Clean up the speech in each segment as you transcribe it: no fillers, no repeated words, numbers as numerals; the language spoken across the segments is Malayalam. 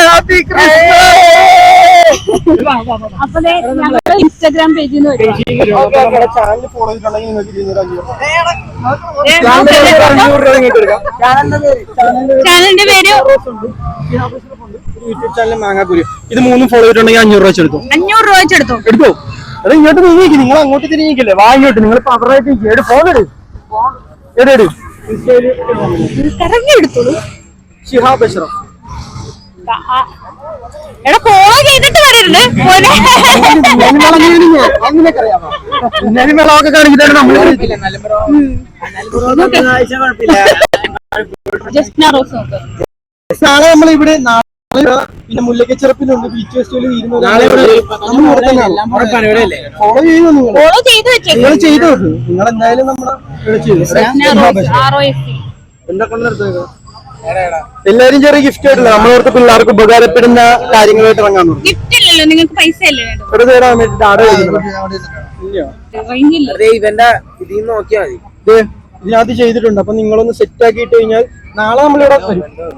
Happy Christmas. അപ്പൊ ഞങ്ങളുടെ ഇൻസ്റ്റാഗ്രാം പേജിൽ നിന്ന് വരും. ചാനൽ ഫോളോ ചെയ്തിട്ടുണ്ടെങ്കിൽ ചാനലിന്റെ പേര് യൂട്യൂബ് ചാനൽ മാങ്ങാക്കുരു. ഇത് മൂന്നും ഫോളോ ചെയ്തിട്ടുണ്ടെങ്കിൽ 500 രൂപ വെച്ചെടുത്തു. 500 രൂപ വെച്ചെടുത്തു. എടുത്തോ? അത് ഇങ്ങോട്ട് നീങ്ങിക്ക്. നിങ്ങൾ അങ്ങോട്ട് തിരിഞ്ഞിക്കില്ലേ? വാ ഇങ്ങോട്ട്. നിങ്ങൾ പവറായിട്ട് ഫോൺ എടു. കറങ്ങി എടുത്തോളൂ. ഷിഹാബ് അഷ്റഫ്. എടാ ഫോളോ ചെയ്തിട്ട് വരരുത്. ഒക്കെ കാണിച്ചിട്ടാണ് നമ്മൾ നാളെ നമ്മൾ ഇവിടെ പിന്നെ മുല്ലക്കച്ചെറുപ്പിലുണ്ട്. ബീച്ച് ഫെസ്റ്റിവൽ ഫോളോ ചെയ്യുന്നു. നിങ്ങൾ ചെയ്തു നിങ്ങൾ എന്തായാലും നമ്മളെ എല്ലാരും ചെറിയ ഗിഫ്റ്റ് ആയിട്ടില്ല. നമ്മളോർത്ത് പിള്ളേർക്ക് ഉപകാരപ്പെടുന്ന കാര്യങ്ങളായിട്ട് ഇറങ്ങാൻ ഗിഫ്റ്റ് ഇല്ലല്ലോ, നിങ്ങൾക്ക് പൈസ അല്ലേ വേണ്ടത്? ഒരു തരാൻ വേണ്ടിട്ട് ഇതിനകത്ത് ചെയ്തിട്ടുണ്ട്. അപ്പൊ നിങ്ങളൊന്ന് സെറ്റ് ആക്കിയിട്ട് കഴിഞ്ഞാൽ നാളെ നമ്മളിവിടെ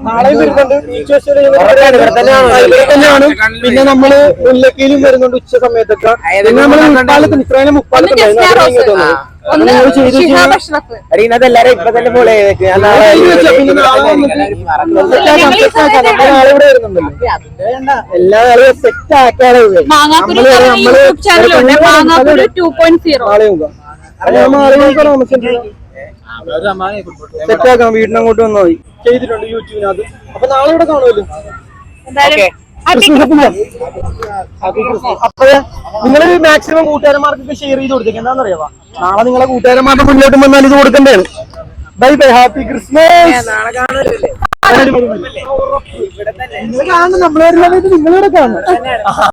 നാളെയും വരുന്നുണ്ട്. ബീച്ച് ഫെസ്റ്റിവൽ തന്നെയാണ്. പിന്നെ നമ്മള് മുല്ലക്കയിലും വരുന്നുണ്ട് ഉച്ച സമയത്തൊക്കെ. പിന്നെ നമ്മള് മുപ്പാലത്തിന് ഇത്രയും മുപ്പാലത്തുണ്ടായിരുന്നു. എല്ലാരും ഇപ്പൊ തന്നെ ഫോളോ എല്ലാ ആളുകളും സെറ്റ് ആക്കാണ്. സെറ്റാക്കാം. വീടിനങ്ങോട്ട് വന്നാൽ മതി. ചെയ്തിട്ടുണ്ട് യൂട്യൂബിനകത്ത്. അപ്പൊ നാളെ ഇവിടെ കാണുമല്ലോ. അപ്പൊ നിങ്ങള് മാക്സിമം കൂട്ടുകാരന്മാർക്കൊക്കെ ഷെയർ ചെയ്ത് കൊടുത്തേക്ക്. എന്താണെന്നറിയാവാ, നാളെ നിങ്ങളെ കൂട്ടുകാരന്മാരുടെ മുന്നോട്ട് വന്നാൽ ഇത് കൊടുക്കേണ്ടതാണ്. Bye bye. Happy Christmas. നിങ്ങൾ കാണുന്നു. നമ്മളെ നിങ്ങളിവിടെ കാണുന്നു.